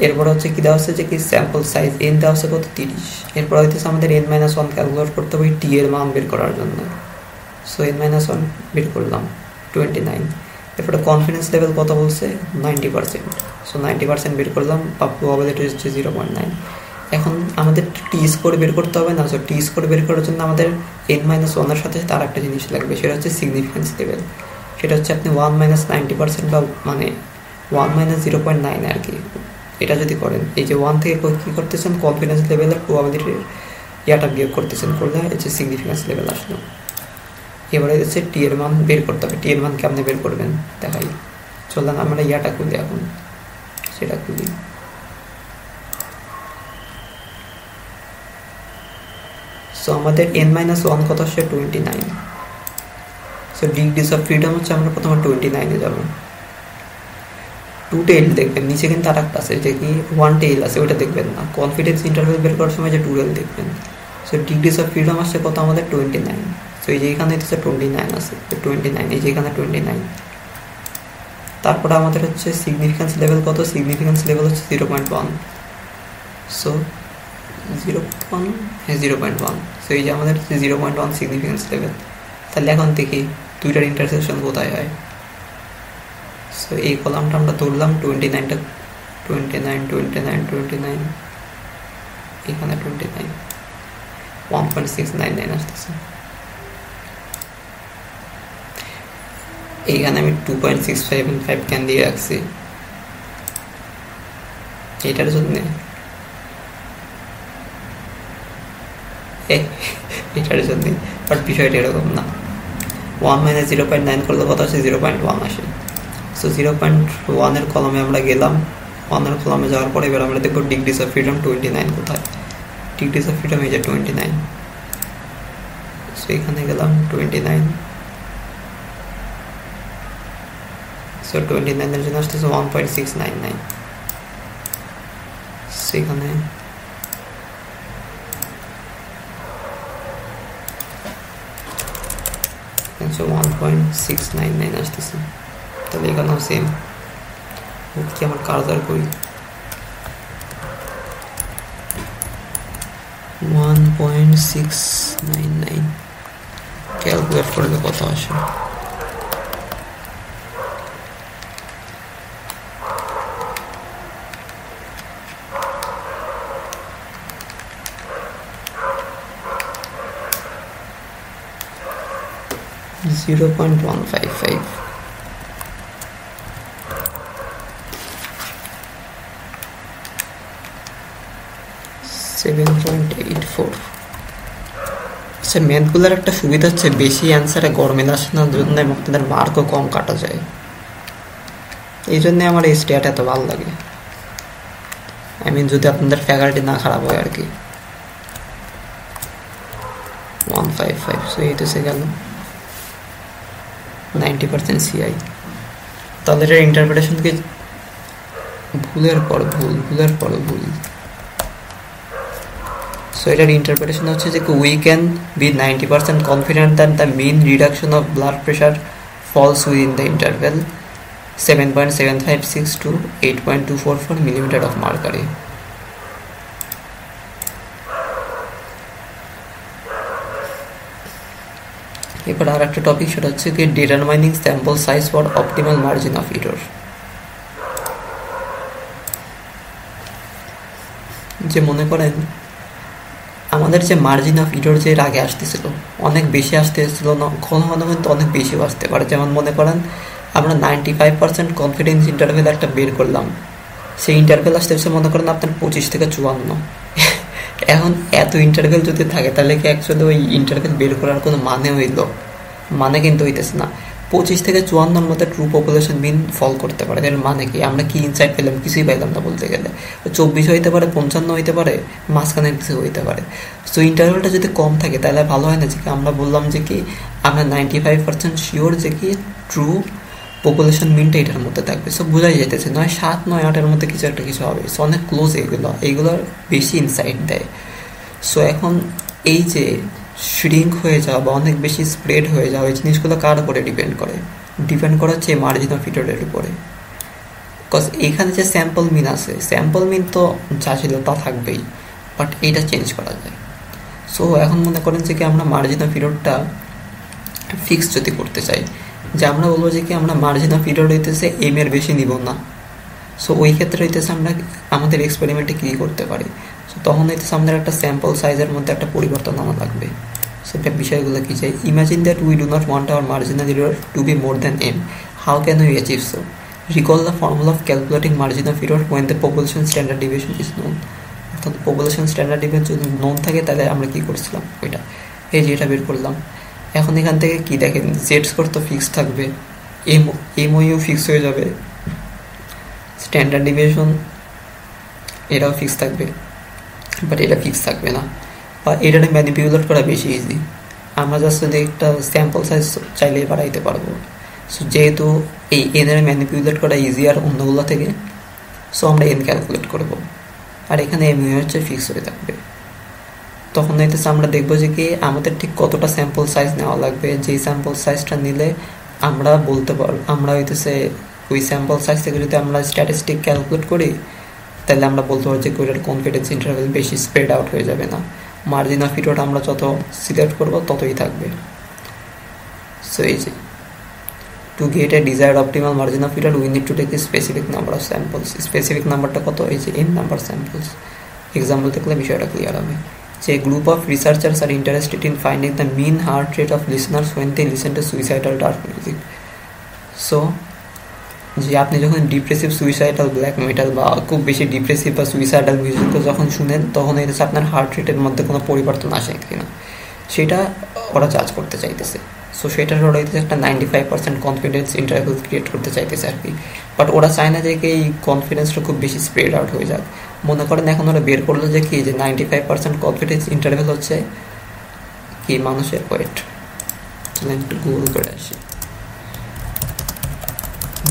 এরপর হচ্ছে কি দেওয়া আছে যে কি স্যাম্পল সাইজ এন দেওয়া আছে কত, 30। এরপর হচ্ছে আমাদের n-1 ক্যালকুলেট করতে হবে টি এর মান বের করার জন্য। সো n-1 বের করলাম 29। এরপরে কনফিডেন্স লেভেল কত বলছে, 90%। সো 90% বের করলাম, প্রবাবিলিটি হচ্ছে 0.9। এখন আমাদের টি স্কোর বের করতে হবে না। সো টি স্কোর বের করার জন্য আমাদের n-1 সাথে তার একটা জিনিস লাগবে, সেটা হচ্ছে সিগনিফিকেন্স লেভেল। সেটা হচ্ছে আপনি 1-90% বা মানে 1-0.9 আর কি, এটা যদি করেন, এই যে 1 থেকে কী করতেছেন, কনফিডেন্স লেভেলের প্রবাবিলিটির ইয়াটা বিয়োগ করতেছেন, করলে এই যে সিগনিফিকেন্স লেভেল আসলো। এবারে হচ্ছে টি এর মান বের করতে হবে। টি এর মান কেমনে বের করবেন দেখাই। চললেন আমরা ইয়াটা খুলি, এখন সেটা খুলি। সো আমাদের n-1 কত আসছে, 29। সো ডিগ্রিজ অফ ফ্রিডম হচ্ছে আমরা প্রথমে 29-এ যাবো। 2 টেইল দেখবেন, নিচে কিন্তু আর একটা আছে যে কি 1 টেইল আছে, ওটা দেখবেন না। কনফিডেন্স ইন্টারভেল বের করার সময় যে 2 টেইল দেখবেন। সো ডিগ্রিজ অফ ফ্রিডম আসছে কত আমাদের, 29। সো এই যে এখানে হচ্ছে 29 আছে, 29, এই যে এখানে 29। তারপরে আমাদের হচ্ছে সিগনিফিকেন্স লেভেল কত, সিগনিফিকেন্স লেভেল হচ্ছে 0.1। সো 0.1। সো এই যে আমাদের 0.1 সিগনিফিকেন্স লেভেল। তাহলে এখন দেখি দুইটার ইন্টারসেকশন কোথায় হয়। সো এই কলামটা আমরা ধরলাম, 29টা, 29, এখানে 29, 1.699 আসতেছে। এইখানে আমি 2.655 ক্যান দিয়ে রাখছি এইটার জন্য, এটার জন্য। বাট বিষয়টা এরকম না। 1-0.9 করলে কত আসে, 0.1 আসে। সো 0.1 এর কলমে আমরা গেলাম। 1 এর কলমে যাওয়ার পরে এবার আমরা দেখবো ডিগ্রিজ অফ ফ্রিডম 29 কোথায়। ডিগ্রিজ অফ ফ্রিডম এই যে 29। সো এখানে গেলাম 29। সো 29 এর জন্য আসতেছে 1.699। সেখানে সো 1.699 আসতেছে। তাহলে এখানেও সেম। কি আমার কার্সার করি, 1.699 ক্যালকুলেট করলে কত আসে, $0.155। 7.84। আচ্ছা, ম্যাথগুলোর একটা সুবিধা হচ্ছে বেশি অ্যান্সারে গরমিল আসে না, জন্য আপনাদের মার্কও কম কাটা যায়। এই জন্যে আমার এই স্ট্যাট এত ভালো লাগে। আই মিন যদি আপনাদের ফ্যাকাল্টি না খারাপ হয় আর কি। 155। সো এই তো সে গেল 90% CI। তাহলে এটার ইন্টারপ্রিটেশন কি, ভুলের পর ভুল। সো এটার ইন্টারপ্রিটেশন হচ্ছে যে we can be 90% confident that the mean reduction of blood pressure falls within the interval 7.756 to 8.244 millimeter of mercury। এবার আর একটা টপিক, সেটা হচ্ছে কি determining sample size for optimal margin of error. যে মনে করেন আমাদের যে মার্জিন অফ এরর যে এর আগে আসতেছিল অনেক বেশি আসতেছিল না, কখনো কিন্তু অনেক বেশিও আসতে পারে। যেমন মনে করেন আমরা 95% কনফিডেন্স ইন্টারভেল একটা বের করলাম, সেই ইন্টারভেল আসতেছে মনে করেন আপনার 25 থেকে 54। এখন এত ইন্টারভেল যদি থাকে তাহলে কি অ্যাকচুয়ালি ওই ইন্টারভেল বের করার কোনো মানে হইল? মানে কিন্তু হইতেছে না। 25 থেকে 54 মধ্যে ট্রু পপুলেশন মিন ফল করতে পারে। এর মানে কি, আমরা কি ইনসাইট পেলাম? কিছুই পাইলাম না বলতে গেলে। 24 হইতে পারে, 55 হইতে পারে, মাঝখানে কিছু হইতে পারে। সো ইন্টারভেলটা যদি কম থাকে তাহলে ভালো হয় না যে কি আমরা বললাম যে কি আমরা 95% শিওর যে কি ট্রু পপুলেশন মিনটা এটার মধ্যে থাকবে। সো বোঝাই যেতেছে 9, 7, 9, 8-এর মধ্যে কিছু একটা কিছু হবে। সো অনেক ক্লোজ এইগুলোর বেশি ইনসাইট দেয়। সো এখন এই যে শ্রিঙ্ক হয়ে যাওয়া বা অনেক বেশি স্প্রেড হয়ে যাওয়া, এই জিনিসগুলো কার উপরে ডিপেন্ড করে হচ্ছে মার্জিন অফ এররের উপরে। বিকজ এখানে যে স্যাম্পল মিন আছে, স্যাম্পল মিন তো যা ছিল তা থাকবেই, বাট এইটা চেঞ্জ করা যায়। সো এখন মনে করেন যে কি আমরা মার্জিন অফ এররটা ফিক্স যদি করতে চাই, যে আমরা বলবো যে কি আমরা মার্জিন অফ এরর হইতেছে এম এর বেশি নিব না। সো ওই ক্ষেত্রে হইতেছে আমরা আমাদের এক্সপেরিমেন্টে কী করতে পারি, সো তখন হইতেছে আমাদের একটা স্যাম্পল সাইজের মধ্যে একটা পরিবর্তন আনা লাগবে। সো এটা বিষয়গুলো কী চাই, imagine that we do not want our marginal error to be more than m, how can we achieve so, recall the formula of calculating margin of error when the population standard deviation is known. অর্থাৎ পপুলেশন স্ট্যান্ডার্ড ডিভিয়েশন যদি নোন থাকে তাহলে আমরা কী করছিলাম ওইটা, এই যে এটা বের করলাম। এখন এখান থেকে কি দেখেন, জেড স্কোর তো ফিক্স থাকবে, এমওইউ ফিক্স হয়ে যাবে, স্ট্যান্ডার্ড ডিভিয়েশন এটাও ফিক্স থাকবে, বাট এটা ফিক্স থাকবে না, বা এটা ম্যানিপুলেট করা বেশি ইজি। আমরা জাস্ট যদি একটা স্যাম্পল সাইজ চাইলেই বাড়াইতে পারবো। সো যেহেতু এই এনের ম্যানিপুলেট করা ইজি আর অন্যগুলো থেকে, সো আমরা এন ক্যালকুলেট করব, আর এখানে এমইউ হচ্ছে ফিক্স হয়ে থাকবে। তখন হইতেছে আমরা দেখবো যে কি আমাদের ঠিক কতটা স্যাম্পল সাইজ নেওয়া লাগবে, যেই স্যাম্পল সাইজটা নিলে আমরা বলতে পারবো, আমরা হইতেছে ওই স্যাম্পল সাইজ থেকে যদি আমরা স্ট্যাটিস্টিক ক্যালকুলেট করি তাহলে আমরা বলতে পারবো যে ওইটার কনফিডেন্স ইন্টারভ্যাল বেশি স্প্রেড আউট হয়ে যাবে না, মার্জিন অফ এরর আমরা যত সিলেক্ট করবো ততই থাকবে। সো এই যে to get a desired optimal margin of error we need to take a specific number of samples. Specific নাম্বারটা কত, এই যে এন নাম্বার স্যাম্পলস। এক্সাম্পল দেখলে বিষয়টা ক্লিয়ার হবে। যে group of researchers are interested in finding the mean heart rate of listeners when they listen to suicidal dark music. So যে আপনি যখন ডিপ্রেসিভ সুইসাইডাল ব্ল্যাক মেটাল বা খুব বেশি ডিপ্রেসিভ বা সুইসাইডাল মিউজিক যখন শুনেন তখন এটাছে আপনার হার্ট রেটের মধ্যে কোনো পরিবর্তন আসে কিনা সেটা ওরা জাজ করতে চাইতেছে। সো সেটার ওরা হইতেছে একটা 95% কনফিডেন্স ইন্টারভ্যাল ক্রিয়েট করতে চাইতেছে আর কি, বাট ওরা চায় না যে এই কনফিডেন্সটা খুব বেশি স্প্রেড আউট হয়ে যাক। মনে করেন এখন ওরা বের করলো যে কি যে 95% কনফিডেন্স ইন্টারভ্যাল হচ্ছে কি মানুষের ওয়েট, একটু গুগল করে আসি,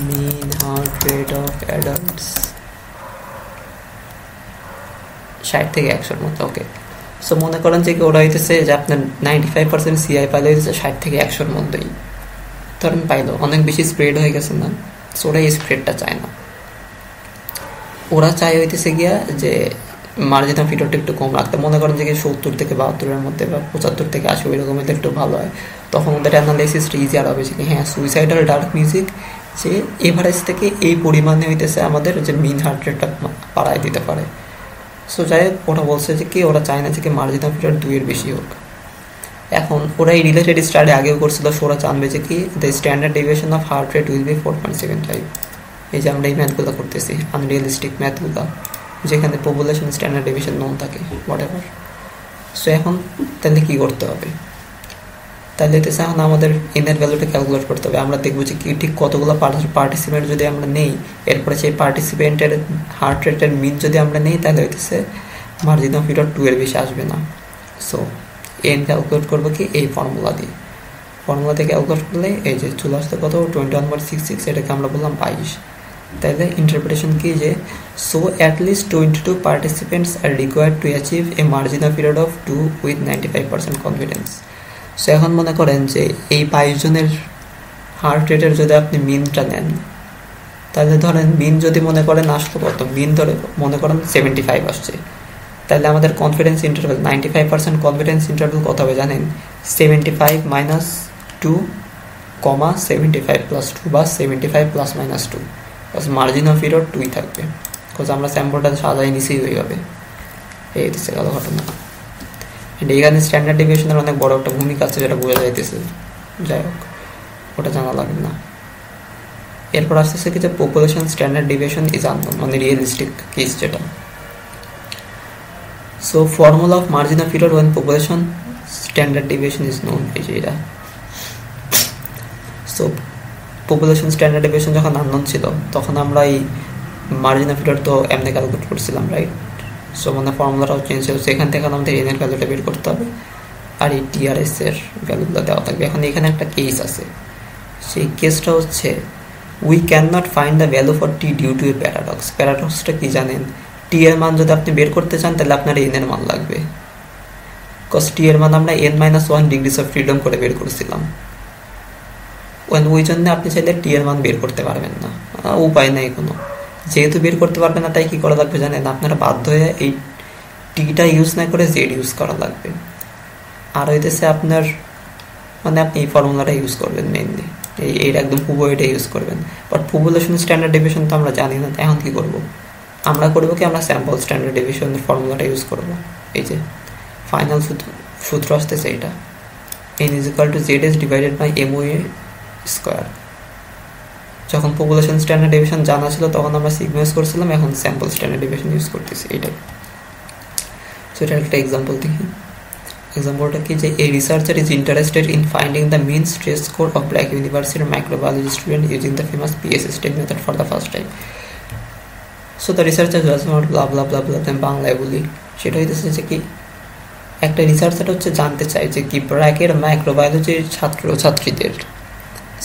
mean heart rate of adults 60 থেকে 100 মতো। ওকে, সো মনে করেন যে ওরা হইতেছে যে আপনার 95% সিআই পাইলে হইতেছে 60 থেকে 100-র মধ্যেই ধরেন পাইলো, অনেক বেশি স্প্রেড হয়ে গেছে না, সো ওরা এই স্প্রেডটা চায় না। ওরা চায় হইতেছে গিয়া যে মার্জিন অফ এররটা একটু কম রাখতে, মনে করেন যে 70 থেকে 72-এর মধ্যে বা 75 থেকে 80 এরকম হলে একটু ভালো হয়। তখন ওদের অ্যানালাইসিসটা ইজিয়ার হবে যে হ্যাঁ সুইসাইডাল ডার্ক মিউজিক যে এভারেজ থেকে এই পরিমাণে হইতেছে আমাদের যে মিন হার্ট রেটটা বাড়ায় দিতে পারে। সো যাই হোক ওরা বলছে যে কি ওরা চায় না যে কি মার্জিন অফ এরর 2-এর বেশি হোক। এখন ওরা এই রিলেটেড স্টাডি আগেও করছিল, ওরা জানবে যে কি the standard deviation of heart rate will be 4.75। এই যে আমরা এই ম্যাথগুলো করতেছি আনরিয়ালিস্টিক ম্যাথগুলো যেখানে পপুলেশন স্ট্যান্ডার্ড ডেভিয়েশন নন থাকে হোয়াট এভার। সো এখন তাহলে কী করতে হবে, তাহলে হইতেছে এখন আমাদের এনের ভ্যালুটা ক্যালকুলেট করতে হবে। আমরা দেখবো যে কি ঠিক কতগুলো পার্টিসিপেন্ট যদি আমরা নেই, এরপরে সেই পার্টিসিপেন্টের হার্ট রেটের মিন যদি আমরা নেই তাহলে হইতেছে মার্জিন অফ এরর 2-এর বেশি আসবে না। সো এন ক্যালকুলেট করবো কি এই ফর্মুলা দিয়ে, ফর্মুলা দিয়ে ক্যালকুলেট করলে এই যে চলে আসতে কত 21.66, এটাকে আমরা বললাম 22। তাহলে ইন্টারপ্রিটেশন কি যে so at least 22 participants R required to achieve A margin of error of 2 with 95% confidence. So এখন মনে করেন যে এই 22 জনের হার্ট রেটের যদি আপনি মিনটা নেন তাহলে ধরেন মিন যদি মনে করেন আসতো কত, মিন ধরে মনে করেন 75 আসছে, তাহলে আমাদের কনফিডেন্স ইন্টারভ্যাল 95% কনফিডেন্স ইন্টারভ্যাল কত হবে জানেন, 75 - 2, 75 + 2 বা 75 ± 2, বাস মার্জিন অফ এরর 2 থাকবে, বিকজ আমরা স্যাম্পলটা সাজাই নিচেই হয়ে যাবে। এই হচ্ছে গেল ঘটনা। এখানে স্ট্যান্ডার্ড ডেভিয়েশনের অনেক বড় একটা ভূমিকা আছে যেটা বোঝা যাইতেছে, যাই হোক ওটা জানা লাগবে না। এরপর আসতেছে কি যে population standard deviation is unknown, মানে রিয়েলিস্টিক কেস যেটা। So formula of margin of error when population standard deviation is known, এই যে এটা। সো পপুলেশন স্ট্যান্ডার্ড ডেভিয়েশন যখন আননোন ছিল তখন আমরা এই মার্জিন অফ এরর তো এমনি ক্যালকুলেট করছিলাম, রাইট? সো মানে ফর্মুলাটাও চেঞ্জ হচ্ছে, এখান থেকে আমাদের এন এর ভ্যালুটা বের করতে হবে আর এই টিআরএস এর ভ্যালুগুলো দেওয়া থাকবে। এখন এখানে একটা কেস আছে, সেই কেসটা হচ্ছে we can not find the value for T due to a paradox. প্যারাডক্সটা কি জানেন, টি এর মান যদি আপনি বের করতে চান তাহলে আপনার এন এর মান লাগবে, বিকজ টি এর মান আমরা n-1 ডিগ্রিস অফ ফ্রিডম করে বের করেছিলাম। ওই জন্য আপনি চাইলে টি এর মান বের করতে পারবেন না, উপায় নেই কোনো। যেহেতু বের করতে পারবেন না তাই কি করা লাগবে জানেন, আপনারা বাধ্য হয়ে এই টিটা ইউজ না করে জেড ইউজ করা লাগবে। আর হইতেছে আপনার মানে আপনি এই ফর্মুলাটা ইউজ করবেন মেইনলি, এইটা একদম পুবো এটা ইউজ করবেন। বাট পপুলেশন স্ট্যান্ডার্ড ডেভিয়েশন তো আমরা জানি না, এখন কি করব? আমরা করবো কি, আমরা স্যাম্পল স্ট্যান্ডার্ড ডেভিয়েশনের ফর্মুলাটা ইউজ করব। এই যে ফাইনাল সূত্র আসতেছে এটা, n is equal to ZS divided by MOA square. যখন পপুলেশন স্ট্যান্ডার্ড ডেভিয়েশন জানা ছিল তখন আমরা সিগমা ইউজ করছিলাম, এখন স্যাম্পল স্ট্যান্ডার্ড ডেভিয়েশন ইউজ করতেছি এটাই। সো এটার একটা এক্সাম্পল দেখি। এক্সাম্পলটা কি, যে a researcher is interested in finding the mean stress score of black university microbiology student using the famous PSST method for the first time. So the researcher does not blah blah blah blah, বাংলায় বলি সেটা হইতেছে যে কি, একটা রিসার্চার হচ্ছে জানতে চায় যে কি ব্র্যাকের মাইক্রোবায়োলজির ছাত্রছাত্রীদের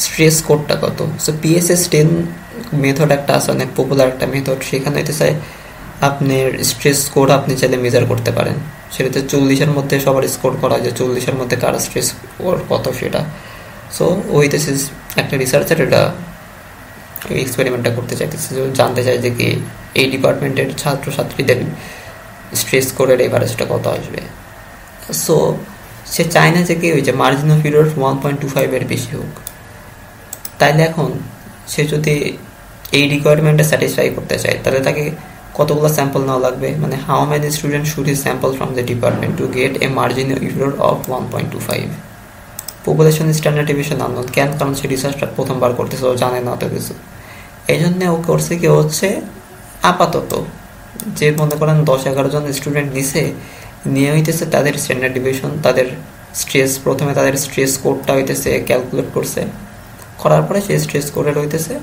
স্ট্রেস স্কোরটা কত। সো PSS10 মেথড একটা আছে, অনেক পপুলার একটা মেথড, সেখানে হইতেছে আপনার স্ট্রেস স্কোর আপনি চাইলে মেজার করতে পারেন। সেটাতে 40-এর মধ্যে সবার স্কোর করা যায়, 40-এর মধ্যে কার স্ট্রেস স্কোর কত সেটা। সো ওইতেছে একটা রিসার্চার এটা এক্সপেরিমেন্টটা করতে চাইতেছে, জানতে চায় যে কি এই ডিপার্টমেন্টের ছাত্রছাত্রীদের স্ট্রেস স্কোরের এভারেজটা কত আসবে। সো সে চায় না যে কি ওই যে মার্জিন অফ এরর 1.25 বেশি হোক। তাইলে এখন সে যদি এই রিকোয়ারমেন্টটা স্যাটিসফাই করতে চায় তাহলে তাকে কতগুলো স্যাম্পল নেওয়া লাগবে, মানে how many student should he sample from the department two get A margin of error of 1.25। Population standard deviation unknown, কেন? কারণ সে রিসার্চটা প্রথমবার করতেছে, ও জানে না অত কিছু। এই জন্য ও করছে কি হচ্ছে আপাতত যে মনে করেন 10-11 জন স্টুডেন্ট নিয়ে হইতেছে তাদের স্ট্যান্ডার্ড ডেভিয়েশন, তাদের স্ট্রেস, প্রথমে তাদের স্ট্রেস স্কোরটা হইতেছে ক্যালকুলেট করছে, করার পরে সেই স্ট্রেস স্কোরের হইতেছে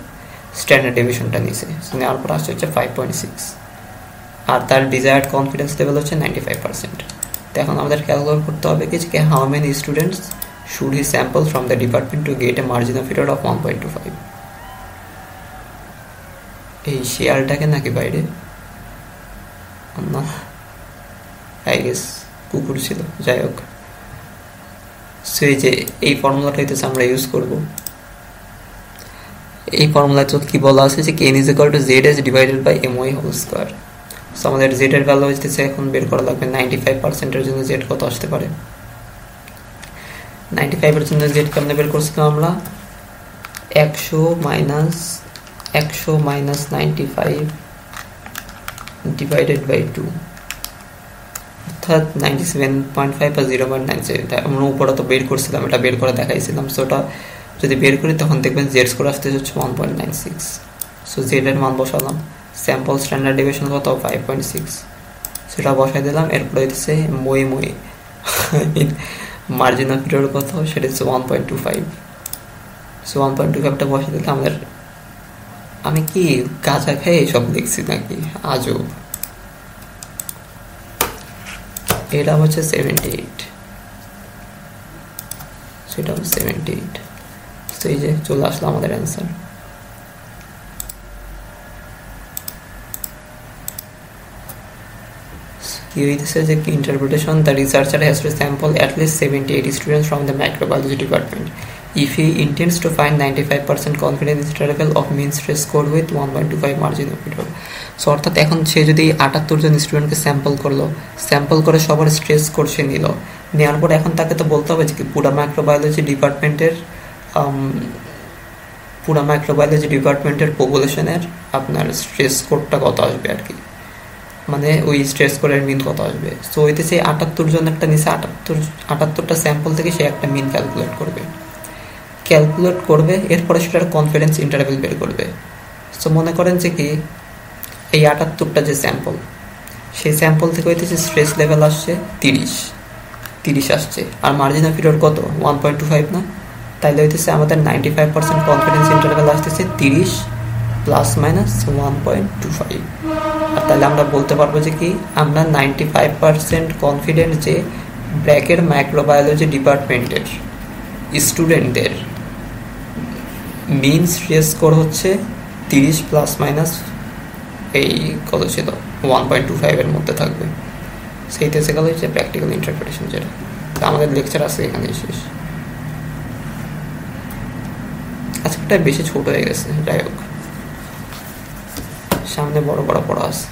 স্ট্যান্ডার্ড ডেভিয়েশনটা নিছে, নেওয়ার পর আসছে হচ্ছে 5.6, আর তার ডিজায়ার্ড কনফিডেন্স লেভেল হচ্ছে 95%। তো এখন আমাদের ক্যালকুলেট করতে হবে কি যে how many students should he sample from the department two get A margin of error of 1.25। এই শেয়ালটাকে নাকি বাইরে না, আই গেস কুকুর ছিল, যাই হোক। সো এই যে এই ফর্মুলাটা হইতেছে আমরা ইউজ করব। এই ফর্মুলাতে কি বলা আছে যে n is equal to ZS divided by MOA whole square। So আমাদের z এর ভ্যালু হইতেছে এখন বের করা লাগবে 95% এর জন্য z কত আসতে পারে। 95 এর জন্য z কেমনে বের করছিলাম আমরা, 100 minus 95 divided by 2, অর্থাৎ 97.5 বা 0.97। আমরা উপরে তো বের করছিলাম, এটা বের করে দেখাইছিলাম। সো ওটা যদি বের করি তখন দেখবেন জেড স্কোর আসতে হচ্ছে 1.96। সো জেড এর মান বসালাম, স্যাম্পল স্ট্যান্ডার্ড ডেভিয়েশন কত 5.6, সেটা বসাই দিলাম। এরপরে হচ্ছে মই মার্জিন অফ এরর কত, সেটা হচ্ছে 1.25। সো 1.25টা বসাই দিলে আমাদের, আমি কি গাঁজা খাই এইসব লিখছি নাকি আজও। এটা হচ্ছে 78, সেটা হচ্ছে 78। তো এই যে চলে আসলো আমাদের অ্যান্সার। কি হইতেছে যে কি interpretation, the researcher has to sample at least 78 students from the microbiology department if he intends to find 95% confidence interval of mean stress score with 1.25 margin of error। So অর্থাৎ এখন সে যদি 78 জন স্টুডেন্টকে স্যাম্পল করে সবার স্ট্রেস স্কোর সে নেওয়ার পর এখন তাকে তো বলতে হবে যে কি পুরো মাইক্রোবায়োলজি ডিপার্টমেন্টের পপুলেশনের আপনার স্ট্রেস স্কোরটা কত আসবে আর কি, মানে ওই স্ট্রেস স্কোরের মিন কত আসবে। সো হইতেছে 78 জন একটা নিচে 78টা স্যাম্পল থেকে সে একটা মিন ক্যালকুলেট করবে, এরপরে সেটার কনফিডেন্স ইন্টারভ্যাল বের করবে। সো মনে করেন যে কি এই 78টা যে স্যাম্পল, সেই স্যাম্পল থেকে হইতেছে স্ট্রেস লেভেল আসছে 30 আসছে, আর মার্জিন অফ এরর কত 1.25 না, তাইলে হইতেছে আমাদের 95% কনফিডেন্স ইন্টারভ্যাল আসতেছে 30 ± 1.25। আর তাহলে আমরা বলতে পারবো যে কি আমরা 95% কনফিডেন্ট যে ব্র্যাকের মাইক্রোবায়োলজি ডিপার্টমেন্টের স্টুডেন্টদের মিন স্ট্রেস স্কোর হচ্ছে 30 ± এই কত ছিল 1.25 এর মধ্যে থাকবে। সেইটা এসে গেল হচ্ছে প্র্যাকটিক্যাল ইন্টারপ্রিটেশন, যেটা আমাদের লেকচার আছে এখানেই শেষ। আজকেটা বেশি ছোট হয়ে গেছে, যাই হোক সামনে বড় পড়া আছে।